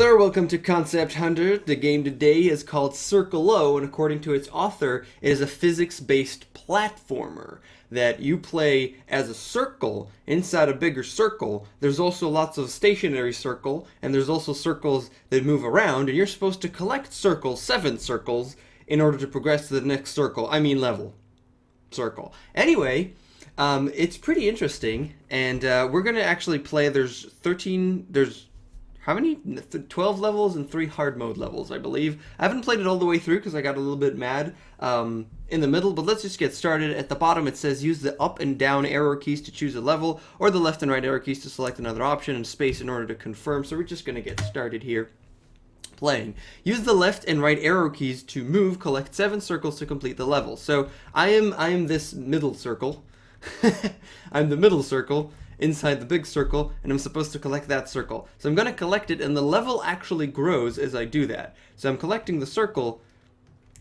there, welcome to Concept Hunter. The game today is called circloO, and according to its author, it is a physics-based platformer that you play as a circle inside a bigger circle. There's also lots of stationary circle, and there's also circles that move around, and you're supposed to collect circles, 7 circles, in order to progress to the next circle. I mean level. Circle. Anyway, it's pretty interesting, and we're going to actually play, there's how many? 12 levels and 3 hard mode levels, I believe. I haven't played it all the way through because I got a little bit mad in the middle, but let's just get started. At the bottom it says use the up and down arrow keys to choose a level, or the left and right arrow keys to select another option, and space in order to confirm. So we're just going to get started here playing. Use the left and right arrow keys to move, collect 7 circles to complete the level. So I am this middle circle. I'm the middle circle inside the big circle, and I'm supposed to collect that circle. So I'm going to collect it, and the level actually grows as I do that. So I'm collecting the circle,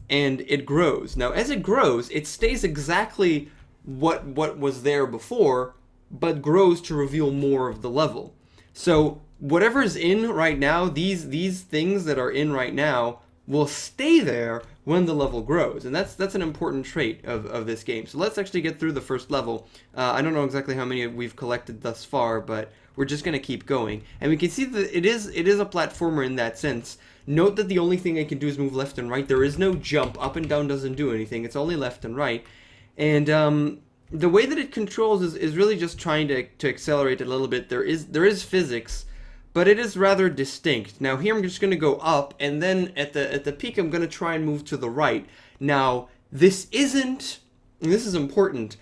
and it grows. Now, as it grows, it stays exactly what was there before, but grows to reveal more of the level. So whatever's in right now, these things that are in right now, will stay there when the level grows, and that's an important trait of this game. So let's actually get through the first level. I don't know exactly how many we've collected thus far, but we're just going to keep going. And we can see that it is a platformer in that sense. Note that the only thing I can do is move left and right. There is no jump. Up and down doesn't do anything. It's only left and right. And the way that it controls is really just trying to accelerate it a little bit. There is physics, but it is rather distinct. Now here I'm just going to go up, and then at the peak I'm going to try and move to the right. Now this is important,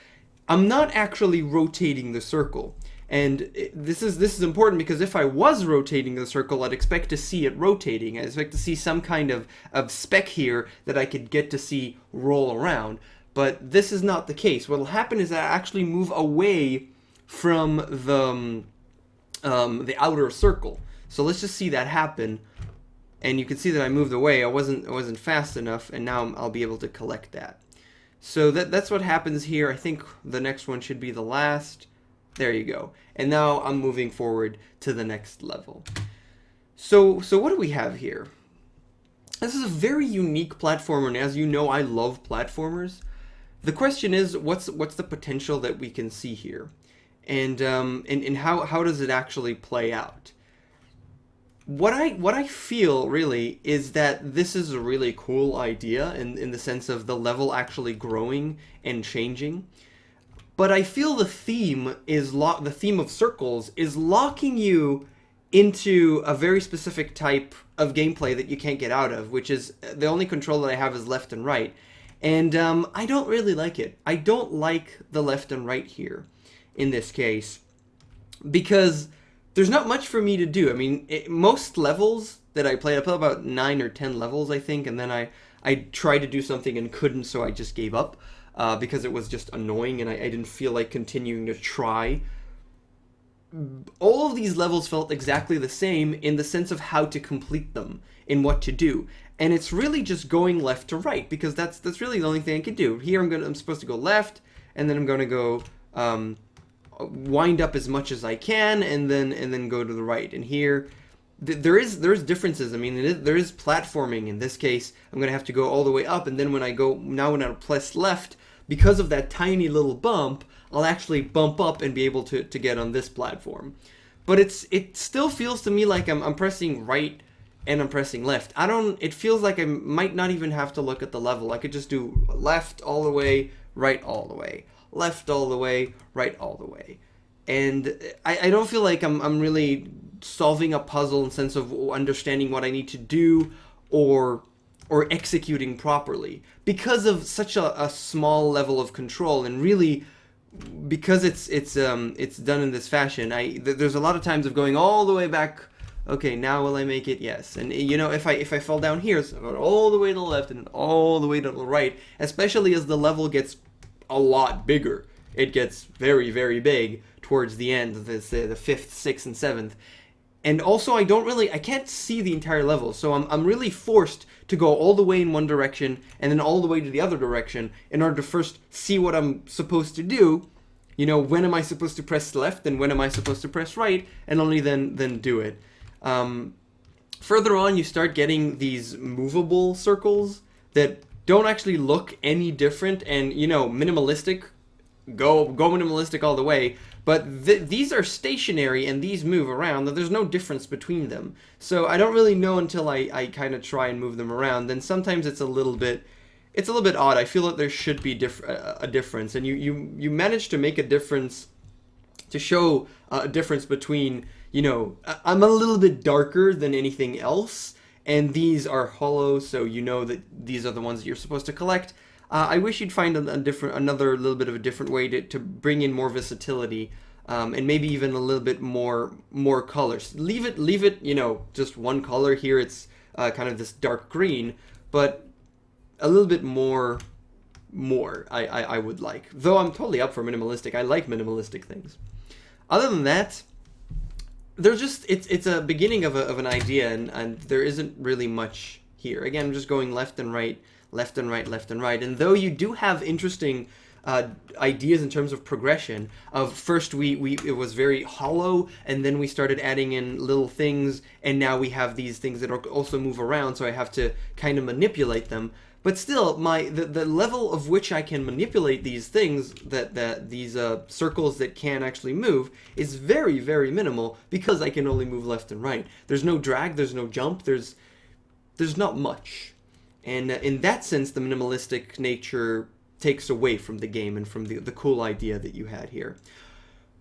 I'm not actually rotating the circle. And this is important because if I was rotating the circle, I'd expect to see it rotating. I'd expect to see some kind of speck here that I could get to see roll around. But this is not the case. What will happen is I actually move away from the outer circle. So let's just see that happen, and you can see that I moved away. I wasn't fast enough, and now I'll be able to collect that. So that's what happens here. I think the next one should be the last. There you go. And now I'm moving forward to the next level. So what do we have here? This is a very unique platformer, and as you know, I love platformers. The question is, what's the potential that we can see here? And how does it actually play out? What I feel really is that this is a really cool idea in the sense of the level actually growing and changing. But I feel the theme of circles is locking you into a very specific type of gameplay that you can't get out of, which is the only control that I have is left and right. And I don't really like it. I don't like the left and right here in this case, because there's not much for me to do. I mean, most levels that I play about 9 or 10 levels, I think, and then I tried to do something and couldn't, so I just gave up because it was just annoying, and I didn't feel like continuing to try. All of these levels felt exactly the same in the sense of how to complete them, in what to do. And it's really just going left to right, because that's really the only thing I can do. Here I'm supposed to go left, and then I'm going to go wind up as much as I can, and then go to the right. And here there's differences. I mean, there is platforming. In this case, I'm gonna have to go all the way up, and then when I press left, because of that tiny little bump, I'll actually bump up and be able to get on this platform. But it still feels to me like I'm pressing right and I'm pressing left. It feels like I might not even have to look at the level. I could just do left all the way, right all the way, left all the way, right all the way. And I don't feel like I'm really solving a puzzle in the sense of understanding what I need to do or executing properly because of such a small level of control. And really, because it's done in this fashion, there's a lot of times of going all the way back. Okay, now will I make it? Yes. And you know, if I fall down here, so going all the way to the left and all the way to the right, especially as the level gets a lot bigger. It gets very, very big towards the end, the 5th, 6th, and 7th. And also, I can't see the entire level, so I'm really forced to go all the way in one direction and then all the way to the other direction in order to first see what I'm supposed to do. You know, when am I supposed to press left and when am I supposed to press right, and only then do it. Further on, you start getting these movable circles that don't actually look any different, and minimalistic, go minimalistic all the way. But these are stationary and these move around. There's no difference between them. So I don't really know until I kind of try and move them around. Then sometimes it's a little bit odd. I feel that there should be a difference, and you manage to make a difference, to show a difference between, I'm a little bit darker than anything else, and these are hollow, so you know that these are the ones that you're supposed to collect. I wish you'd find another little bit of a different way to bring in more versatility, and maybe even a little bit more colors. Leave it, just one color here. It's kind of this dark green, but a little bit more I would like. Though I'm totally up for minimalistic. I like minimalistic things. Other than that, it's a beginning of an idea, and there isn't really much here. Again, I'm just going left and right, left and right, left and right. And though you do have interesting ideas in terms of progression, of first it was very hollow, and then we started adding in little things, and now we have these things that also move around, so I have to kind of manipulate them. But still, the level of which I can manipulate these things, these circles that can actually move, is very, very minimal, because I can only move left and right. There's no drag, there's no jump, there's not much. And in that sense, the minimalistic nature takes away from the game and from the cool idea that you had here.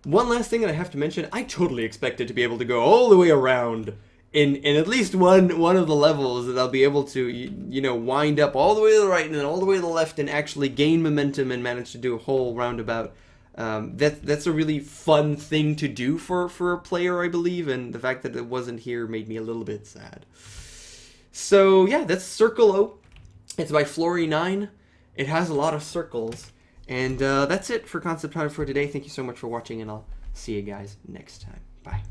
One last thing that I have to mention, I totally expected to be able to go all the way around in at least one of the levels, that I'll be able to wind up all the way to the right and then all the way to the left and actually gain momentum and manage to do a whole roundabout. That's a really fun thing to do for a player, I believe, and the fact that it wasn't here made me a little bit sad. So yeah, that's circloO. It's by Flory9. It has a lot of circles, and that's it for Concept Hunter for today. Thank you so much for watching, and I'll see you guys next time. Bye.